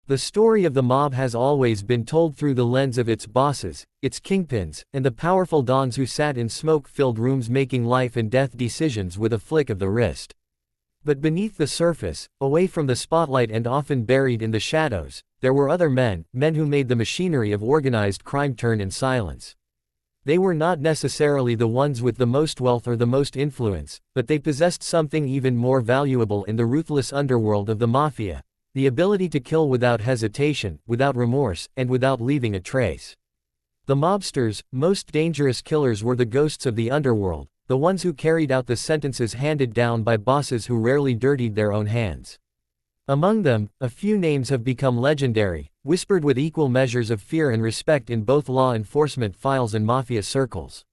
The story of the mob has always been told through the lens of its bosses, its kingpins, and the powerful dons who sat in smoke-filled rooms making life and death decisions with a flick of the wrist. But beneath the surface, away from the spotlight and often buried in the shadows, there were other men who made the machinery of organized crime turn in silence. They were not necessarily the ones with the most wealth or the most influence, but they possessed something even more valuable in the ruthless underworld of the Mafia: the ability to kill without hesitation, without remorse, and without leaving a trace. The Mobsters, most dangerous killers, were the ghosts of the underworld, the ones who carried out the sentences handed down by bosses who rarely dirtied their own hands. Among them, a few names have become legendary, whispered with equal measures of fear and respect in both law enforcement files and mafia circles.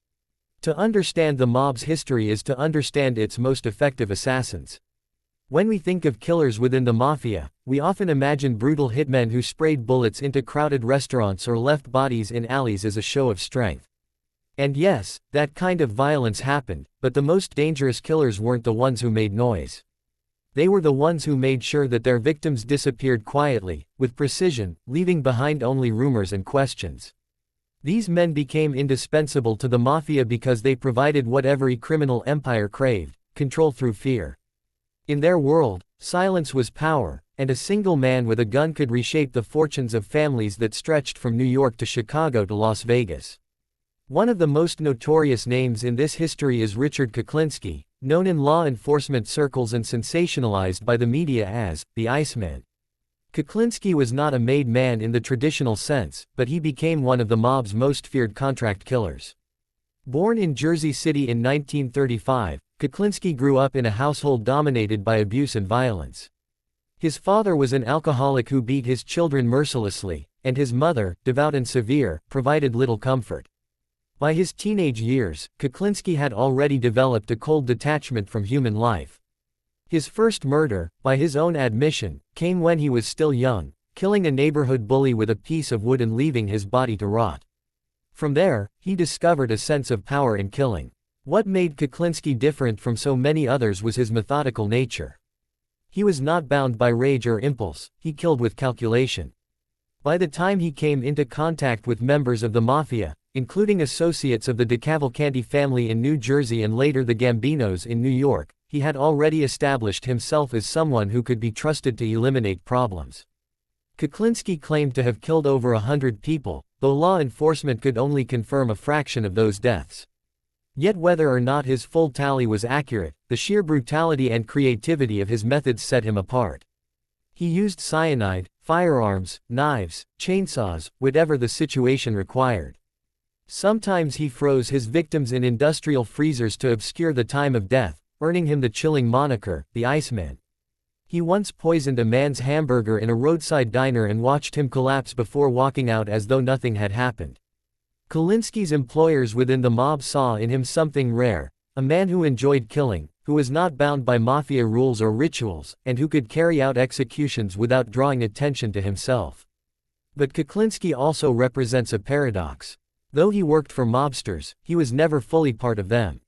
To understand the mob's history is to understand its most effective assassins. When we think of killers within the Mafia, we often imagine brutal hitmen who sprayed bullets into crowded restaurants or left bodies in alleys as a show of strength. And yes, that kind of violence happened, but the most dangerous killers weren't the ones who made noise. They were the ones who made sure that their victims disappeared quietly, with precision, leaving behind only rumors and questions. These men became indispensable to the Mafia because they provided what every criminal empire craved: control through fear. In their world, silence was power, and a single man with a gun could reshape the fortunes of families that stretched from New York to Chicago to Las Vegas. One of the most notorious names in this history is Richard Kuklinski, known in law enforcement circles and sensationalized by the media as the Iceman. Kuklinski was not a made man in the traditional sense, but he became one of the mob's most feared contract killers. Born in Jersey City in 1935, Kuklinski grew up in a household dominated by abuse and violence. His father was an alcoholic who beat his children mercilessly, and his mother, devout and severe, provided little comfort. By his teenage years, Kuklinski had already developed a cold detachment from human life. His first murder, by his own admission, came when he was still young, killing a neighborhood bully with a piece of wood and leaving his body to rot. From there, he discovered a sense of power in killing. What made Kuklinski different from so many others was his methodical nature. He was not bound by rage or impulse, he killed with calculation. By the time he came into contact with members of the Mafia, including associates of the DeCavalcanti family in New Jersey and later the Gambinos in New York, he had already established himself as someone who could be trusted to eliminate problems. Kuklinski claimed to have killed over 100 people, though law enforcement could only confirm a fraction of those deaths. Yet whether or not his full tally was accurate, the sheer brutality and creativity of his methods set him apart. He used cyanide, firearms, knives, chainsaws, whatever the situation required. Sometimes he froze his victims in industrial freezers to obscure the time of death, earning him the chilling moniker, the Iceman. He once poisoned a man's hamburger in a roadside diner and watched him collapse before walking out as though nothing had happened. Kuklinski's employers within the mob saw in him something rare: a man who enjoyed killing, who was not bound by mafia rules or rituals, and who could carry out executions without drawing attention to himself. But Kuklinski also represents a paradox. Though he worked for mobsters, he was never fully part of them.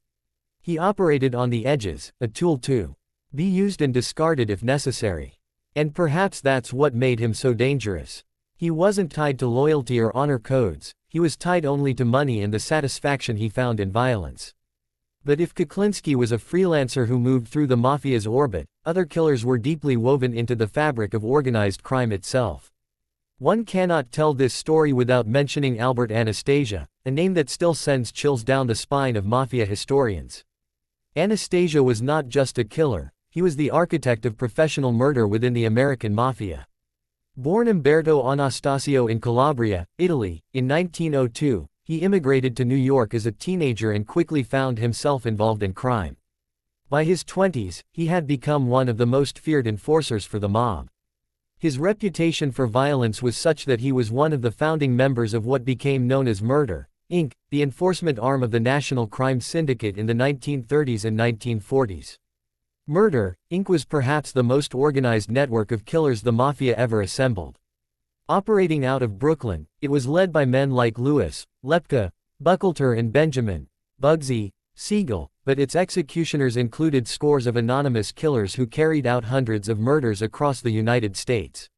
He operated on the edges, a tool to be used and discarded if necessary. And perhaps that's what made him so dangerous. He wasn't tied to loyalty or honor codes, he was tied only to money and the satisfaction he found in violence. But if Kuklinski was a freelancer who moved through the Mafia's orbit, other killers were deeply woven into the fabric of organized crime itself. One cannot tell this story without mentioning Albert Anastasia, a name that still sends chills down the spine of Mafia historians. Anastasia was not just a killer, he was the architect of professional murder within the American Mafia. Born Umberto Anastasio in Calabria, Italy, in 1902, he immigrated to New York as a teenager and quickly found himself involved in crime. By his 20s, he had become one of the most feared enforcers for the mob. His reputation for violence was such that he was one of the founding members of what became known as Murder, Inc., the enforcement arm of the National Crime Syndicate in the 1930s and 1940s. Murder, Inc. was perhaps the most organized network of killers the Mafia ever assembled. Operating out of Brooklyn, it was led by men like Lewis, Lepka, Buckalter and Benjamin, Bugsy, Siegel, but its executioners included scores of anonymous killers who carried out hundreds of murders across the United States.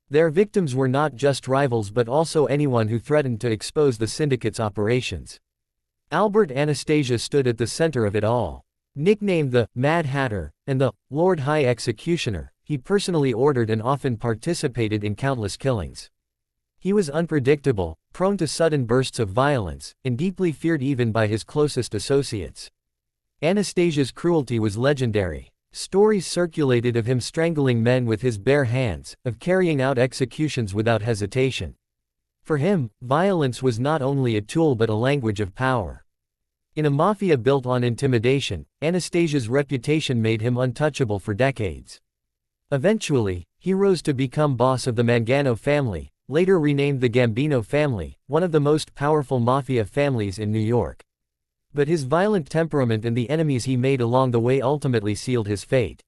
Their victims were not just rivals but also anyone who threatened to expose the syndicate's operations. Albert Anastasia stood at the center of it all. Nicknamed the Mad Hatter and the Lord High Executioner, he personally ordered and often participated in countless killings. He was unpredictable, prone to sudden bursts of violence, and deeply feared even by his closest associates. Anastasia's cruelty was legendary. Stories circulated of him strangling men with his bare hands, of carrying out executions without hesitation. For him, violence was not only a tool but a language of power. In a mafia built on intimidation, Anastasia's reputation made him untouchable for decades. Eventually, he rose to become boss of the Mangano family, later renamed the Gambino family, one of the most powerful mafia families in New York. But his violent temperament and the enemies he made along the way ultimately sealed his fate.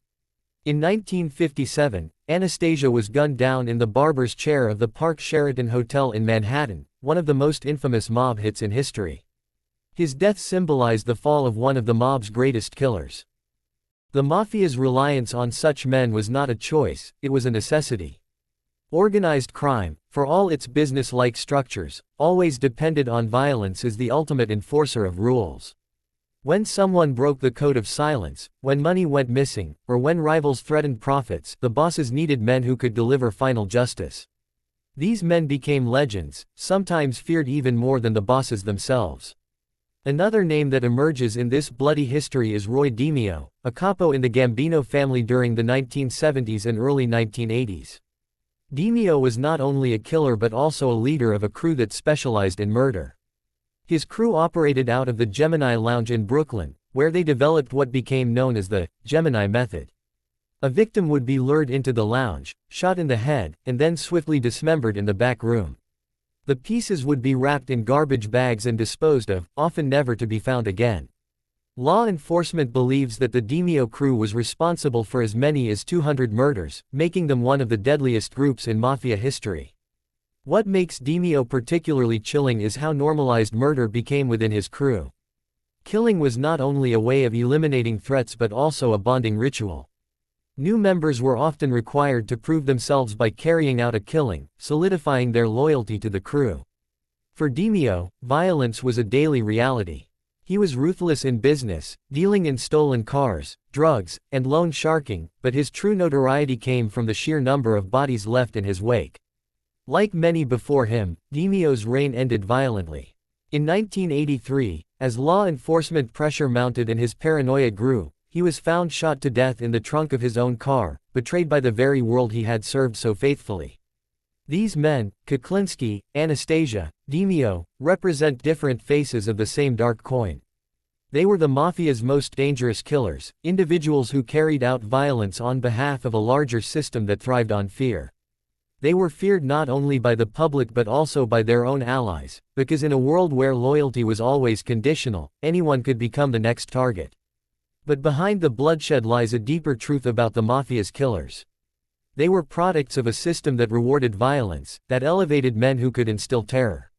In 1957, Anastasia was gunned down in the barber's chair of the Park Sheraton Hotel in Manhattan, one of the most infamous mob hits in history. His death symbolized the fall of one of the mob's greatest killers. The mafia's reliance on such men was not a choice, it was a necessity. Organized crime, for all its business-like structures, always depended on violence as the ultimate enforcer of rules. When someone broke the code of silence, when money went missing, or when rivals threatened profits, the bosses needed men who could deliver final justice. These men became legends, sometimes feared even more than the bosses themselves. Another name that emerges in this bloody history is Roy DeMeo, a capo in the Gambino family during the 1970s and early 1980s. DeMeo was not only a killer but also a leader of a crew that specialized in murder. His crew operated out of the Gemini Lounge in Brooklyn, where they developed what became known as the Gemini method. A victim would be lured into the lounge, shot in the head, and then swiftly dismembered in the back room. The pieces would be wrapped in garbage bags and disposed of, often never to be found again. Law enforcement believes that the DeMeo crew was responsible for as many as 200 murders, making them one of the deadliest groups in mafia history. What makes DeMeo particularly chilling is how normalized murder became within his crew. Killing was not only a way of eliminating threats but also a bonding ritual. New members were often required to prove themselves by carrying out a killing, solidifying their loyalty to the crew. For DeMeo, violence was a daily reality. He was ruthless in business, dealing in stolen cars, drugs, and loan sharking, but his true notoriety came from the sheer number of bodies left in his wake. Like many before him, DeMeo's reign ended violently. In 1983, as law enforcement pressure mounted and his paranoia grew, he was found shot to death in the trunk of his own car, betrayed by the very world he had served so faithfully. These men, Kuklinski, Anastasia, DeMeo, represent different faces of the same dark coin. They were the mafia's most dangerous killers, individuals who carried out violence on behalf of a larger system that thrived on fear. They were feared not only by the public but also by their own allies, because in a world where loyalty was always conditional, anyone could become the next target. But behind the bloodshed lies a deeper truth about the mafia's killers. They were products of a system that rewarded violence, that elevated men who could instill terror.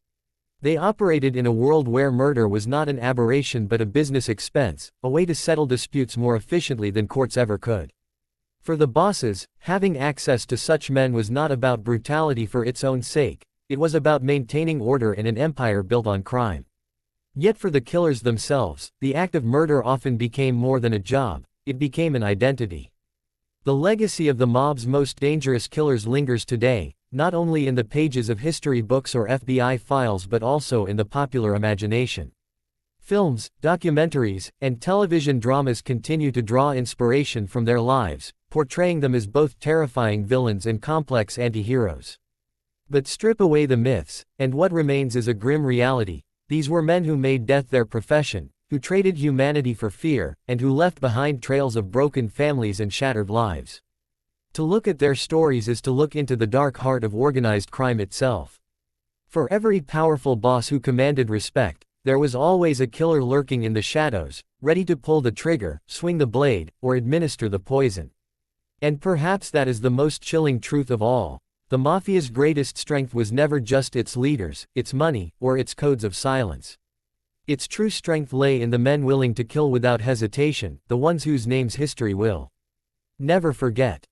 They operated in a world where murder was not an aberration but a business expense, a way to settle disputes more efficiently than courts ever could. For the bosses, having access to such men was not about brutality for its own sake, it was about maintaining order in an empire built on crime. Yet for the killers themselves, the act of murder often became more than a job, it became an identity. The legacy of the mob's most dangerous killers lingers today, not only in the pages of history books or FBI files but also in the popular imagination. Films, documentaries, and television dramas continue to draw inspiration from their lives, portraying them as both terrifying villains and complex anti-heroes. But strip away the myths, and what remains is a grim reality. These were men who made death their profession, who traded humanity for fear, and who left behind trails of broken families and shattered lives. To look at their stories is to look into the dark heart of organized crime itself. For every powerful boss who commanded respect, there was always a killer lurking in the shadows, ready to pull the trigger, swing the blade, or administer the poison. And perhaps that is the most chilling truth of all. The mafia's greatest strength was never just its leaders, its money, or its codes of silence. Its true strength lay in the men willing to kill without hesitation, the ones whose names history will never forget.